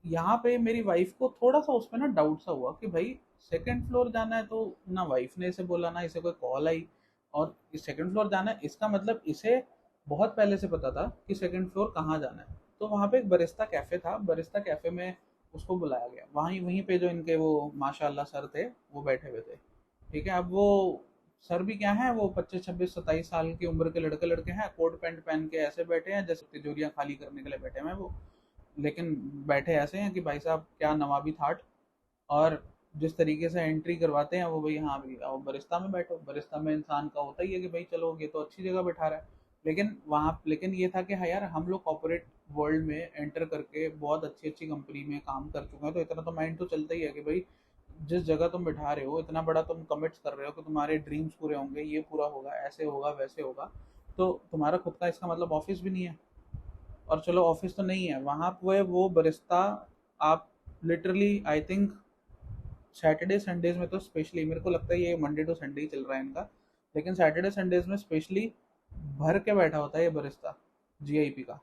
यहाँ पे मेरी वाइफ को थोड़ा सा उसमें ना डाउट सा हुआ कि भाई सेकंड फ्लोर जाना है, तो ना वाइफ ने इसे बोला ना इसे कोई कॉल आई, और इस सेकंड फ्लोर जाना है इसका मतलब इसे बहुत पहले से पता था कि सेकंड फ्लोर कहाँ जाना है। तो वहाँ पे एक बरिस्ता कैफ़े था, बरिस्ता कैफ़े में उसको बुलाया गया, वहीं वहीं पे जो इनके वो माशाल्लाह सर थे वो बैठे हुए थे। ठीक है, अब वो सर भी क्या है, वो 25 26 27 साल की उम्र के लड़के लड़के हैं, कोट पैंट पहन के ऐसे बैठे हैं जैसे तिजोरियां खाली करने के लिए बैठे हुए हैं वो। लेकिन बैठे ऐसे हैं कि भाई साहब क्या नवाबी ठाट। और जिस तरीके से एंट्री करवाते हैं वो, भाई हाँ भाई आओ बरिस्ता में बैठो, बरिस्ता में इंसान का होता ही है कि भाई चलो ये तो अच्छी जगह बैठा रहा है। लेकिन ये था कि हाँ यार, हम लोग कॉर्पोरेट वर्ल्ड में एंटर करके बहुत अच्छी अच्छी कंपनी में काम कर चुके हैं, तो इतना तो माइंड तो चलता ही है कि भाई जिस जगह तुम बिठा रहे हो, इतना बड़ा तुम कमिट्स कर रहे हो कि तुम्हारे ड्रीम्स पूरे होंगे, ये पूरा होगा, ऐसे होगा वैसे होगा, तो तुम्हारा खुद का इसका मतलब ऑफिस भी नहीं है। और चलो ऑफिस तो नहीं है वहाँ पे, वो बरिस्ता आप literally I think Saturday Sundays में तो स्पेशली, मेरे को लगता है ये मंडे टू संडे ही चल रहा है इनका, लेकिन सैटरडे संडेज में स्पेशली भर के बैठा होता है ये बरिस्ता जीआईपी का।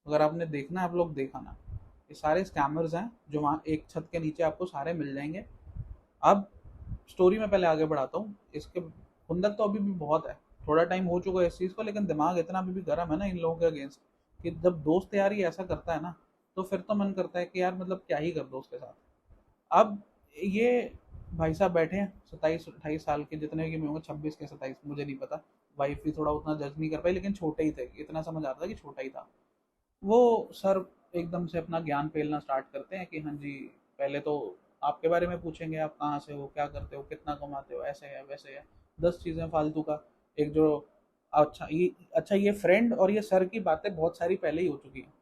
अगर आपने देखना आप लोग देखा ना, ये सारे स्कैमर्स हैं जो वहाँ एक छत के नीचे आपको सारे मिल जाएंगे। अब स्टोरी में पहले आगे बढ़ाता हूँ, इसके खुंदक तो अभी भी बहुत है, थोड़ा टाइम हो चुका है इस चीज़ को, लेकिन दिमाग इतना अभी भी गर्म है ना इन लोगों के अगेंस्ट, कि जब दोस्त यार ही ऐसा करता है ना, तो फिर तो मन करता है कि यार मतलब क्या ही कर दो उसके साथ। अब ये भाई साहब बैठे हैं 27 28 साल के, जितने की मैं होंगे 26 के 27, मुझे नहीं पता। वाइफ भी थोड़ा उतना जज नहीं कर पाई, लेकिन छोटे ही थे, इतना समझ आ रहा था कि छोटा ही था वो। सर एकदम से अपना ज्ञान फैलना स्टार्ट करते हैं कि हाँ जी, पहले तो आपके बारे में पूछेंगे, आप कहाँ से हो, क्या करते हो, कितना कमाते हो, ऐसे है वैसे है, 10 चीज़ें फालतू का। एक जो अच्छा ये फ्रेंड और ये सर की बातें बहुत सारी पहले ही हो चुकी हैं,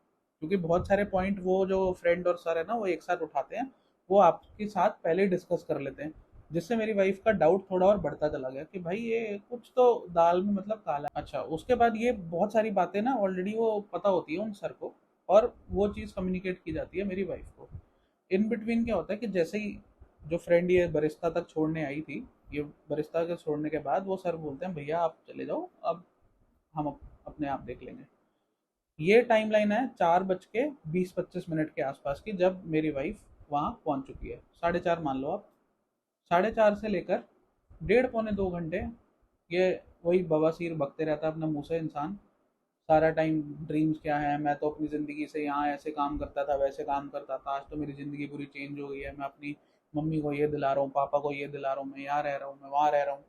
क्योंकि बहुत सारे पॉइंट वो जो फ्रेंड और सर है ना वो एक साथ उठाते हैं, वो आपके साथ पहले ही डिस्कस कर लेते हैं। जिससे मेरी वाइफ का डाउट थोड़ा और बढ़ता चला गया कि भाई ये कुछ तो दाल में मतलब काला है। अच्छा, उसके बाद ये बहुत सारी बातें ना ऑलरेडी वो पता होती है उन सर को, और वो चीज़ कम्युनिकेट की जाती है मेरी वाइफ को। इन बिटवीन क्या होता है कि जैसे ही जो फ्रेंड ये बरिस्ता तक छोड़ने आई थी, ये बरिस्ता के छोड़ने के बाद वो सर बोलते हैं भैया आप चले जाओ, अब हम अपने आप देख लेंगे। ये टाइमलाइन है 4:20 25 के आसपास की, जब मेरी वाइफ वहाँ पहुँच चुकी है, 4:30 मान लो आप। 4:30 से लेकर 1.5 पौने 2 घंटे ये वही बवासीर बकते रहता है अपने मुंह से इंसान। सारा टाइम ड्रीम्स क्या है, मैं तो अपनी ज़िंदगी से यहाँ ऐसे काम करता था वैसे काम करता था, आज तो मेरी ज़िंदगी पूरी चेंज हो गई है, मैं अपनी मम्मी को ये दिला रहा हूँ, पापा को ये दिला रहा हूँ, मैं यहाँ रह रहा हूँ, मैं वहाँ रह रहा हूँ।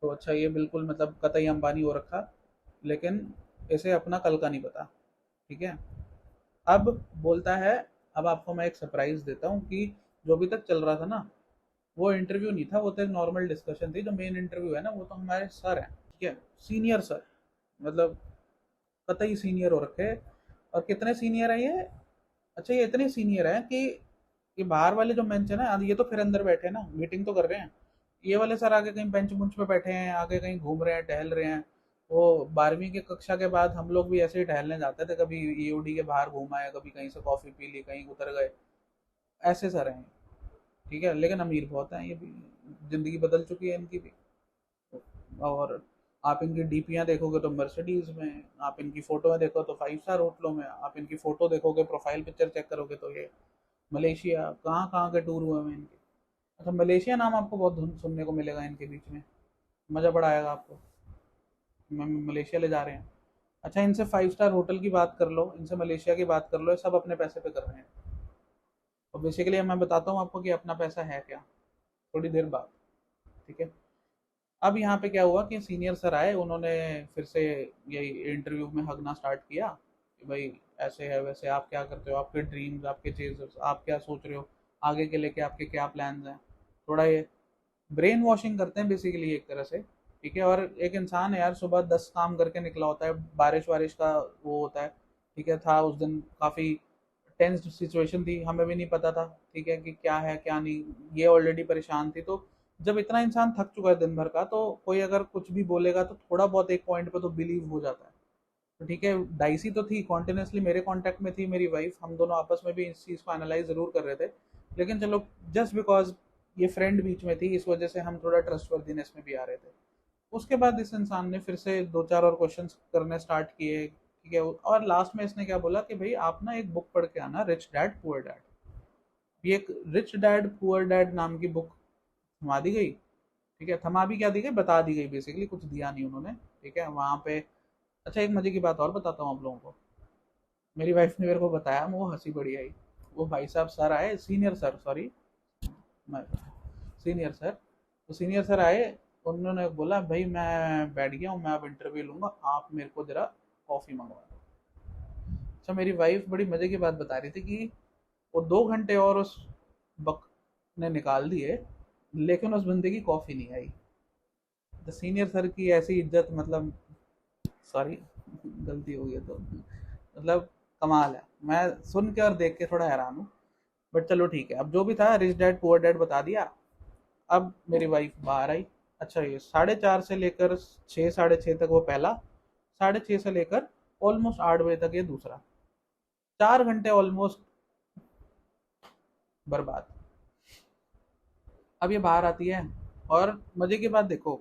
तो अच्छा ये बिल्कुल मतलब कतई अंबानी हो रखा, लेकिन इसे अपना कल का नहीं पता। ठीक है, अब बोलता है, अब आपको मैं एक सरप्राइज देता हूँ कि जो अभी तक चल रहा था ना, वो इंटरव्यू नहीं था, वो तो एक नॉर्मल डिस्कशन थी। जो मेन इंटरव्यू है ना वो तो हमारे सर हैं, ठीक है, सीनियर सर, मतलब कतई सीनियर हो रखे हैं। और कितने सीनियर है ये, अच्छा ये इतने सीनियर है कि ये बाहर वाले जो बेंच है ना, ये तो फिर अंदर बैठे हैं ना, मीटिंग तो कर रहे हैं। ये वाले सर आगे कहीं बेंच बुंच पे बैठे हैं, आगे कहीं घूम रहे हैं, टहल रहे हैं। वो 12वीं की कक्षा के बाद हम लोग भी ऐसे ही टहलने जाते थे, कभी ईओडी के बाहर घूमा है, कभी कहीं से कॉफ़ी पी ली, कहीं उतर गए, ऐसे सर हैं। ठीक है, लेकिन अमीर बहुत हैं ये भी, ज़िंदगी बदल चुकी है इनकी भी। और आप इनकी डीपियाँ देखोगे तो मर्सिडीज में, आप इनकी फ़ोटो देखो तो 5 स्टार होटलों में, आप इनकी फ़ोटो देखोगे, प्रोफाइल पिक्चर चेक करोगे तो ये मलेशिया, कहाँ कहाँ के टूर हुए हैं इनके। अच्छा, मलेशिया नाम आपको बहुत सुनने को मिलेगा इनके बीच में, मज़ा बड़ा आएगा आपको, मलेशिया ले जा रहे हैं। अच्छा, इनसे 5 स्टार होटल की बात कर लो, इनसे मलेशिया की बात कर लो, ये सब अपने पैसे पे कर रहे हैं। और बेसिकली मैं बताता हूँ आपको कि अपना पैसा है क्या, थोड़ी देर बाद। ठीक है, अब यहाँ पे क्या हुआ कि सीनियर सर आए, उन्होंने फिर से यही इंटरव्यू में हगना स्टार्ट किया कि भाई ऐसे है वैसे, आप क्या करते हो, आपके ड्रीम्स, आपके चीज़, आप क्या सोच रहे हो आगे के लेके, आपके क्या प्लान्स हैं। थोड़ा ये ब्रेन वॉशिंग करते हैं बेसिकली एक तरह से। ठीक है, और एक इंसान है यार, सुबह 10 काम करके निकला होता है, बारिश वारिश का वो होता है। ठीक है, था उस दिन काफ़ी टेंस्ड सिचुएशन थी, हमें भी नहीं पता था ठीक है कि क्या है क्या नहीं, ये ऑलरेडी परेशान थी। तो जब इतना इंसान थक चुका है दिन भर का, तो कोई अगर कुछ भी बोलेगा तो थोड़ा बहुत एक पॉइंट पे तो बिलीव हो जाता है। तो ठीक है, डाइसी तो थी, कॉन्टिन्यूसली मेरे कांटेक्ट में थी मेरी वाइफ, हम दोनों आपस में भी इस चीज़ को एनालाइज ज़रूर कर रहे थे। लेकिन चलो, जस्ट बिकॉज ये फ्रेंड बीच में थी, इस वजह से हम थोड़ा ट्रस्टवर्दीनेस में भी आ रहे थे। उसके बाद इस इंसान ने फिर से दो चार और क्वेश्चंस करने स्टार्ट किए। ठीक है, और लास्ट में इसने क्या बोला कि भाई आप ना एक बुक पढ़ के आना, रिच डैड पुअर डैड। ये एक रिच डैड पुअर डैड नाम की बुक थमा दी गई। ठीक है, थमा भी क्या दी गई, बता दी गई, बेसिकली कुछ दिया नहीं उन्होंने। ठीक है, वहाँ पे। अच्छा, एक मजे की बात और बताता हूँ आप लोगों को। मेरी वाइफ ने मेरे को बताया, वो हंसी बड़ी आई। वो भाई साहब सर आए, senior sir, sorry, senior sir. तो सीनियर सर आए, उन्होंने बोला भाई मैं बैठ गया हूँ, मैं अब इंटरव्यू लूंगा, आप मेरे को जरा कॉफी मंगवा दो। अच्छा, मेरी वाइफ बड़ी मजे की बात बता रही थी कि वो 2 घंटे और उस बक ने निकाल दिए, लेकिन उस बंदे की कॉफी नहीं आई। तो सीनियर सर की ऐसी इज्जत, मतलब, सॉरी, गलती हो गई तो, मतलब, कमाल है। मैं सुन के और देख के थोड़ा हैरान हूँ। बट चलो ठीक है, अब जो भी था, रिच डैड पुअर डैड बता दिया। अब मेरी वाइफ बाहर आई। अच्छा, ये 4:30 से लेकर 6, 6:30 तक वो पहला, 6:30 से लेकर ऑलमोस्ट 8 बजे तक ये दूसरा, 4 घंटे ऑलमोस्ट बर्बाद। अब ये बाहर आती है, और मजे की बात देखो,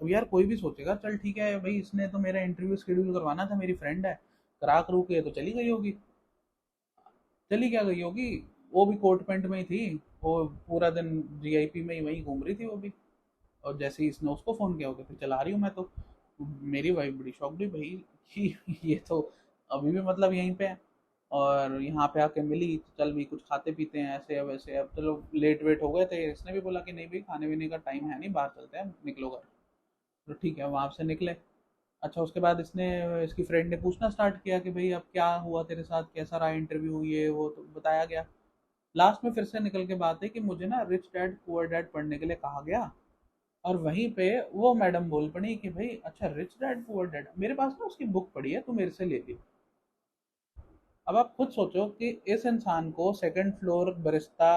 अब यार कोई भी सोचेगा चल ठीक है भाई, इसने तो मेरा इंटरव्यू शेड्यूल करवाना था, मेरी फ्रेंड है, करा करू के तो चली गई होगी। चली क्या गई होगी, वो भी कोट पैंट में ही थी। वो पूरा दिन जीआईपी में ही वहीं घूम रही थी वो भी। और जैसे ही इसने उसको फ़ोन किया होगा, फिर चला रही हूँ मैं तो। मेरी वाइफ बड़ी शॉक्ड हुई भाई कि ये तो अभी भी मतलब यहीं पे है, और यहाँ पे आके मिली, चल भी कुछ खाते पीते हैं ऐसे या वैसे। अब चलो लेट वेट हो गए थे, इसने भी बोला कि नहीं भाई, खाने पीने का टाइम है नहीं, बाहर चलते हैं, निकलो घर। तो ठीक है, वहाँ से निकले। अच्छा, उसके बाद इसने, इसकी फ्रेंड ने पूछना स्टार्ट किया कि भाई अब क्या हुआ तेरे साथ, कैसा रहा इंटरव्यू, ये वो, तो बताया गया। लास्ट में फिर से निकल के बात है कि मुझे ना रिच डैड पुअर डैड पढ़ने के लिए कहा गया। और वहीं पे वो मैडम बोल पड़ी कि भाई अच्छा, रिच डैड पुअर डैड, मेरे पास ना उसकी बुक पड़ी है, तू मेरे से ले ली। अब आप खुद सोचो कि इस इंसान को सेकंड फ्लोर बरिस्ता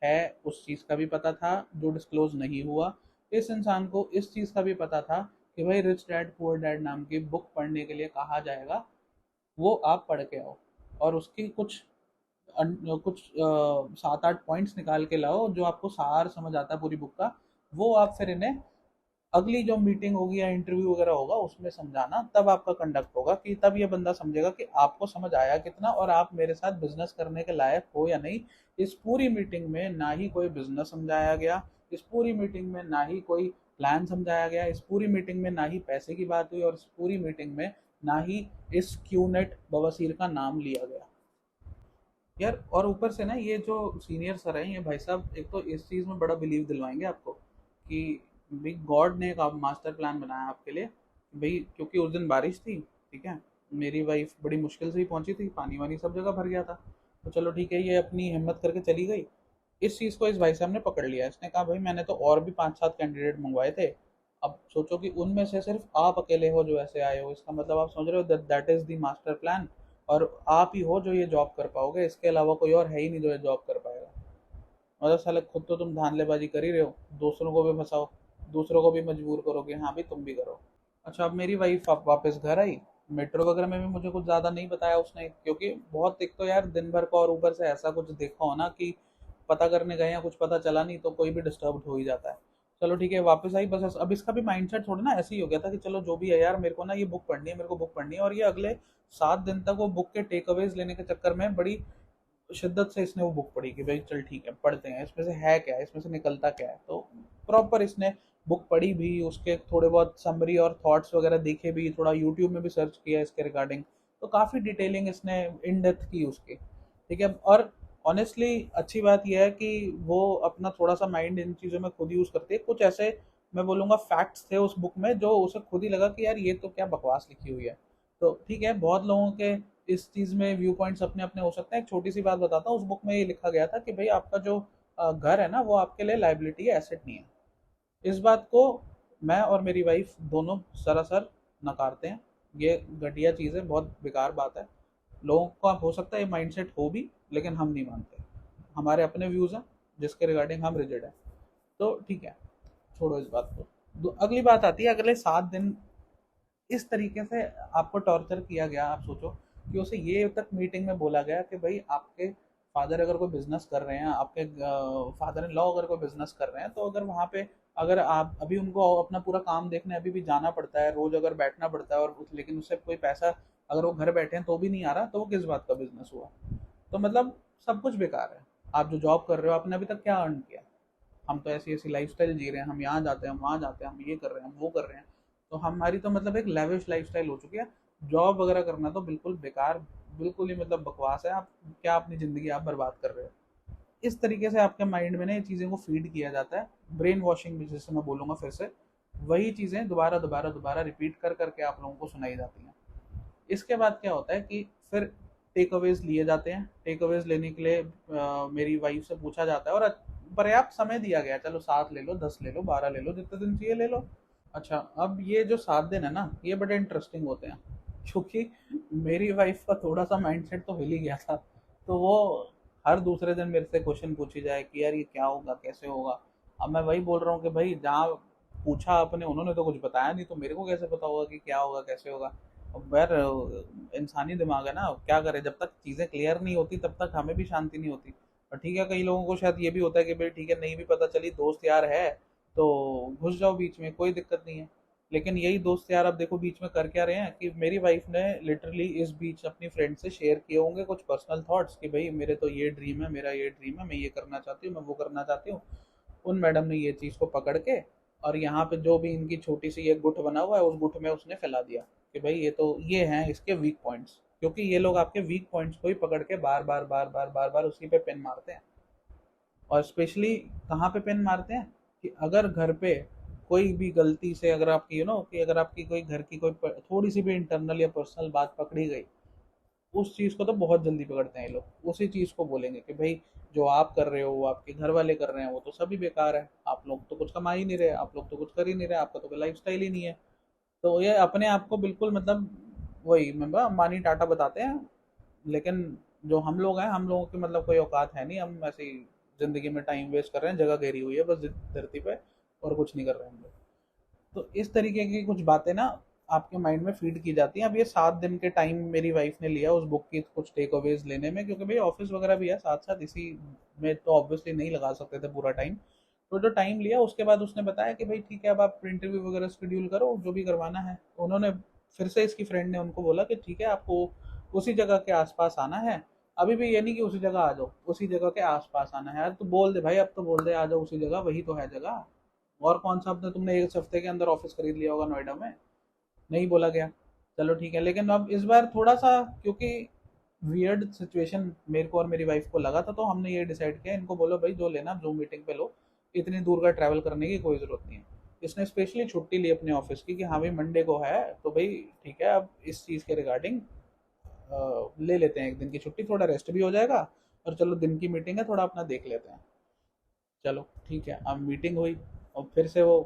है, उस चीज़ का भी पता था जो डिस्क्लोज नहीं हुआ। इस इंसान को इस चीज़ का भी पता था कि भाई रिच डैड पुअर डैड नाम की बुक पढ़ने के लिए कहा जाएगा, वो आप पढ़ के आओ। और उसकी कुछ कुछ 7-8 पॉइंट्स निकाल के लाओ जो आपको सार समझ आता है पूरी बुक का। वो आप फिर इन्हें अगली जो मीटिंग होगी या इंटरव्यू वगैरह होगा उसमें समझाना, तब आपका कंडक्ट होगा, कि तब ये बंदा समझेगा कि आपको समझ आया कितना, और आप मेरे साथ बिजनेस करने के लायक हो या नहीं। इस पूरी मीटिंग में ना ही कोई बिजनेस समझाया गया, इस पूरी मीटिंग में ना ही कोई प्लान समझाया गया, इस पूरी मीटिंग में ना ही पैसे की बात हुई, और इस पूरी मीटिंग में ना ही इस क्यूनेट बवासीर का नाम लिया गया। यार, और ऊपर से ना ये जो सीनियर सर हैं, ये भाई साहब एक तो इस चीज़ में बड़ा बिलीव दिलवाएंगे आपको कि भाई गॉड ने एक आप मास्टर प्लान बनाया आपके लिए। भाई क्योंकि उस दिन बारिश थी, ठीक है, मेरी वाइफ बड़ी मुश्किल से ही पहुंची थी, पानी वानी सब जगह भर गया था। तो चलो ठीक है, ये अपनी हिम्मत करके चली गई। इस चीज़ को इस भाई साहब ने पकड़ लिया, इसने कहा भाई मैंने तो और भी 5-7 कैंडिडेट मंगवाए थे। अब सोचो कि उनमें से सिर्फ आप अकेले हो जो ऐसे आए हो, इसका मतलब आप समझ रहे हो, that is the master plan. और आप ही हो जो ये जॉब कर पाओगे, इसके अलावा कोई और है ही नहीं जो ये जॉब कर पाएगा। मतलब साले खुद तो तुम धांधलेबाजी कर ही रहे हो, दूसरों को भी फंसाओ, दूसरों को भी मजबूर करो कि हाँ भी तुम भी करो। अच्छा, अब मेरी वाइफ वापस घर आई। मेट्रो वगैरह में भी मुझे कुछ ज़्यादा नहीं बताया उसने, क्योंकि बहुत, एक तो यार दिन भर का, और ऊपर से ऐसा कुछ देखा हो ना कि पता करने गए या कुछ पता चला नहीं, तो कोई भी डिस्टर्ब हो ही जाता है। चलो ठीक है, वापस आई बस। अब इसका भी माइंडसेट थोड़ा ना ऐसे ही हो गया था कि चलो जो भी है यार, मेरे को ना ये बुक पढ़नी है, मेरे को बुक पढ़नी है। और ये अगले 7 दिन तक वो बुक के टेक अवेज लेने के चक्कर में बड़ी शिद्दत से इसने वो बुक पढ़ी कि भाई चल ठीक है, पढ़ते हैं, इसमें से है क्या है, इसमें से निकलता क्या है। तो प्रॉपर इसने बुक पढ़ी भी, उसके थोड़े बहुत समरी और थॉट्स वगैरह देखे भी, थोड़ा यूट्यूब में भी सर्च किया इसके रिगार्डिंग। तो काफ़ी डिटेलिंग इसने इन डेप्थ की उसकी। ठीक है, और ऑनेस्टली अच्छी बात यह है कि वो अपना थोड़ा सा माइंड इन चीज़ों में खुद यूज़ करती है। कुछ ऐसे मैं बोलूँगा फैक्ट्स थे उस बुक में जो उसे खुद ही लगा कि यार ये तो क्या बकवास लिखी हुई है। तो ठीक है, बहुत लोगों के इस चीज़ में व्यू पॉइंट्स अपने अपने हो सकते हैं। एक छोटी सी बात बताता हूँ, उस बुक में ये लिखा गया था कि भाई आपका जो घर है ना, वो आपके लिए लाइबिलिटी है, एसेट नहीं है। इस बात को मैं और मेरी वाइफ दोनों सरासर नकारते हैं। ये घटिया चीज़ है, बहुत बेकार बात है। लोगों का हो सकता है ये माइंडसेट हो भी, लेकिन हम नहीं मानते। हमारे अपने व्यूज़ हैं जिसके रिगार्डिंग हम रिजिड हैं। तो ठीक है, छोड़ो इस बात को। अगली बात आती है, अगले 7 दिन इस तरीके से आपको टॉर्चर किया गया। आप सोचो कि उसे ये तक मीटिंग में बोला गया कि भाई आपके फादर अगर कोई बिजनेस कर रहे हैं, आपके फादर इन लॉ अगर कोई बिजनेस कर रहे हैं, तो अगर वहाँ पे, अगर आप अभी उनको अपना पूरा काम देखने अभी भी जाना पड़ता है, रोज अगर बैठना पड़ता है, और लेकिन उससे कोई पैसा, अगर वो घर बैठे हैं तो भी नहीं आ रहा, तो वो किस बात का बिजनेस हुआ। तो मतलब सब कुछ बेकार है। आप जो जॉब कर रहे हो आपने अभी तक क्या अर्न किया? हम तो ऐसी ऐसी लाइफस्टाइल जी रहे हैं, हम यहाँ जाते हैं, हम वहाँ जाते हैं, हम ये कर रहे हैं, हम वो कर रहे हैं। तो हमारी तो मतलब एक लेविश लाइफस्टाइल हो चुकी है। जॉब वगैरह करना तो बिल्कुल बेकार, बिल्कुल ही मतलब बकवास है। आप क्या अपनी ज़िंदगी आप बर्बाद कर रहे हो? इस तरीके से आपके माइंड में ना ये चीज़ें को फीड किया जाता है। ब्रेन वॉशिंग भी जिसे मैं बोलूँगा फिर से, वही चीज़ें दोबारा दोबारा दोबारा रिपीट कर करके आप लोगों को सुनाई जाती हैं। इसके बाद क्या होता है कि फिर टेक अवेज लिए जाते हैं। टेक अवेज लेने के लिए मेरी वाइफ से पूछा जाता है और पर्याप्त समय दिया गया है, चलो 7 ले लो, 10 ले लो, 12 ले लो, जितने दिन चाहिए ले लो। अच्छा, अब ये जो 7 दिन है ना, ये बड़े इंटरेस्टिंग होते हैं, क्योंकि मेरी वाइफ का थोड़ा सा माइंडसेट तो हिल ही गया था। तो वो हर दूसरे दिन मेरे से क्वेश्चन पूछी जाए कि यार ये क्या होगा, कैसे होगा। अब मैं वही बोल रहा हूँ कि भाई जहाँ पूछा आपने, उन्होंने तो कुछ बताया नहीं, तो मेरे को कैसे पता होगा कि क्या होगा, कैसे होगा। अब यार इंसानी दिमाग है ना, क्या करे, जब तक चीज़ें क्लियर नहीं होती तब तक हमें भी शांति नहीं होती। और ठीक है, कई लोगों को शायद ये भी होता है कि भाई ठीक है, नहीं भी पता चली, दोस्त यार है तो घुस जाओ बीच में, कोई दिक्कत नहीं है। लेकिन यही दोस्त यार अब देखो बीच में कर क्या रहे हैं कि मेरी वाइफ ने लिटरली इस बीच अपनी फ्रेंड से शेयर किए होंगे कुछ पर्सनल थॉट्स कि भाई मेरे तो ये ड्रीम है, मेरा ये ड्रीम है, मैं ये करना चाहती हूँ, मैं वो करना चाहती हूँ। उन मैडम ने ये चीज़ को पकड़ के और यहाँ पे जो भी इनकी छोटी सी एक गुट बना हुआ है उस गुट में उसने फैला दिया कि भाई ये तो ये हैं इसके वीक पॉइंट्स। क्योंकि ये लोग आपके वीक पॉइंट्स को ही पकड़ के बार बार बार बार बार बार उसी पे पेन मारते हैं। और स्पेशली कहाँ पे पेन मारते हैं कि अगर घर पे कोई भी गलती से अगर आपकी कि अगर आपकी कोई घर की कोई थोड़ी सी भी इंटरनल या पर्सनल बात पकड़ी गई, उस चीज़ को तो बहुत जल्दी पकड़ते हैं ये लोग। उसी चीज़ को बोलेंगे कि भाई जो आप कर रहे हो, वो आपके घर वाले कर रहे हैं, वो तो सभी बेकार है, आप लोग तो कुछ कमा ही नहीं रहे, आप लोग तो कुछ कर ही नहीं रहे, आपका तो कोई लाइफ स्टाइल ही नहीं है। तो ये अपने आप को बिल्कुल मतलब वही मैं अंबानी टाटा बताते हैं। लेकिन जो हम लोग हैं, हम लोगों की मतलब कोई औकात है नहीं, हम ऐसी ज़िंदगी में टाइम वेस्ट कर रहे हैं, जगह घेरी हुई है बस धरती पे, और कुछ नहीं कर रहे हैं हम लोग। तो इस तरीके की कुछ बातें ना आपके माइंड में फीड की जाती हैं। अब ये 7 दिन के टाइम मेरी वाइफ ने लिया उस बुक की कुछ टेक अवेज लेने में, क्योंकि भाई ऑफिस वगैरह भी है साथ साथ, इसी में तो ऑब्वियसली नहीं लगा सकते थे पूरा टाइम। तो जो टाइम लिया उसके बाद उसने बताया कि भाई ठीक है, अब आप इंटरव्यू वगैरह शेड्यूल करो, जो भी करवाना है। तो उन्होंने फिर से इसकी फ्रेंड ने उनको बोला कि ठीक है, आपको उसी जगह के आसपास आना है। अभी भी ये नहीं कि उसी जगह आ जाओ, उसी जगह के आसपास आना है। यार तो बोल दे भाई, अब तो बोल दे आ जाओ उसी जगह, वही तो है जगह। और कौन सा अपने तुमने एक हफ्ते के अंदर ऑफिस खरीद लिया होगा नोएडा में? नहीं बोला गया। चलो ठीक है, लेकिन अब इस बार थोड़ा सा क्योंकि वियर्ड सिचुएशन मेरे को और मेरी वाइफ को लगा था, तो हमने ये डिसाइड किया, इनको बोलो भाई जो लेना जूम मीटिंग पे लो, इतनी दूर का ट्रैवल करने की कोई ज़रूरत नहीं है। इसने स्पेशली छुट्टी ली अपने ऑफिस की कि हाँ भाई मंडे को है, तो भाई ठीक है, अब इस चीज़ के रिगार्डिंग ले लेते हैं एक दिन की छुट्टी, थोड़ा रेस्ट भी हो जाएगा, और चलो दिन की मीटिंग है, थोड़ा अपना देख लेते हैं। चलो ठीक है, अब मीटिंग हुई और फिर से वो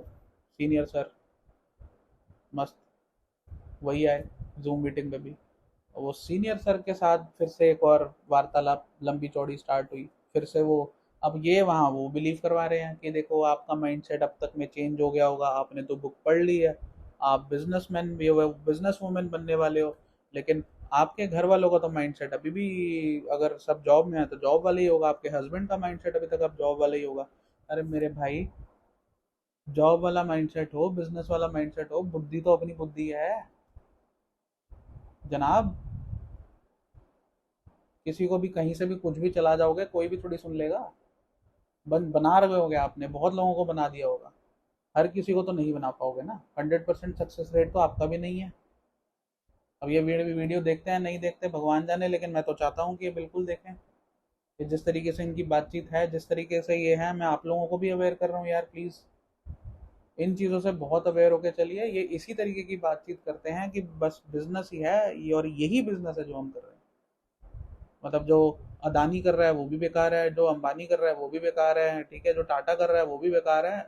सीनियर सर मस्त वही आए जूम मीटिंग में भी। और वो सीनियर सर के साथ फिर से एक और वार्तालाप लंबी चौड़ी स्टार्ट हुई। फिर से वो अब ये वहाँ वो बिलीव करवा रहे हैं कि देखो आपका माइंडसेट अब तक में चेंज हो गया होगा, आपने तो बुक पढ़ ली है, आप बिजनेसमैन भी हो, बिजनेस वूमेन बनने वाले हो। लेकिन आपके घर वालों का तो माइंडसेट अभी भी, अगर सब जॉब में है तो जॉब वाला ही होगा, आपके हस्बैंड का माइंडसेट अभी तक अब जॉब वाला ही होगा। अरे मेरे भाई, जॉब वाला माइंडसेट हो, बिजनेस वाला माइंडसेट हो, बुद्धि तो अपनी बुद्धि है जनाब। किसी को भी कहीं से भी कुछ भी चला जाओगे, कोई भी थोड़ी सुन लेगा। बना रहे होगे आपने, बहुत लोगों को बना दिया होगा, हर किसी को तो नहीं बना पाओगे ना। 100% सक्सेस रेट तो आपका भी नहीं है। अब ये वीडियो देखते हैं नहीं देखते भगवान जाने, लेकिन मैं तो चाहता हूँ कि ये बिल्कुल देखें कि जिस तरीके से इनकी बातचीत है, जिस तरीके से ये है, मैं आप लोगों को भी अवेयर कर रहा हूँ यार, प्लीज़ इन चीज़ों से बहुत अवेयर होकर चलिए। ये इसी तरीके की बातचीत करते हैं कि बस बिजनेस ही है ये, और यही बिजनेस है जो हम कर रहे हैं। मतलब जो अदानी कर रहा है वो भी बेकार है, जो अंबानी कर रहा है वो भी बेकार है, ठीक है, जो टाटा कर रहा है वो भी बेकार है,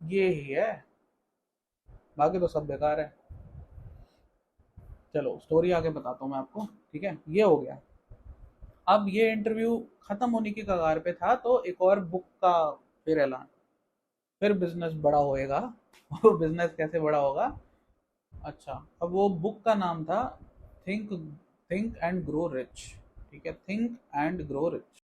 ये ही है, बाकी तो सब बेकार है। चलो स्टोरी आगे बताता हूँ मैं आपको। ठीक है, ये हो गया। अब ये इंटरव्यू खत्म होने की कगार पे था, तो एक और बुक का फिर ऐलान, फिर बिजनेस बड़ा होएगा। वो बिजनेस कैसे बड़ा होगा? अच्छा, अब वो बुक का नाम था think think and grow rich. ठीक है, थिंक एंड ग्रो रिच।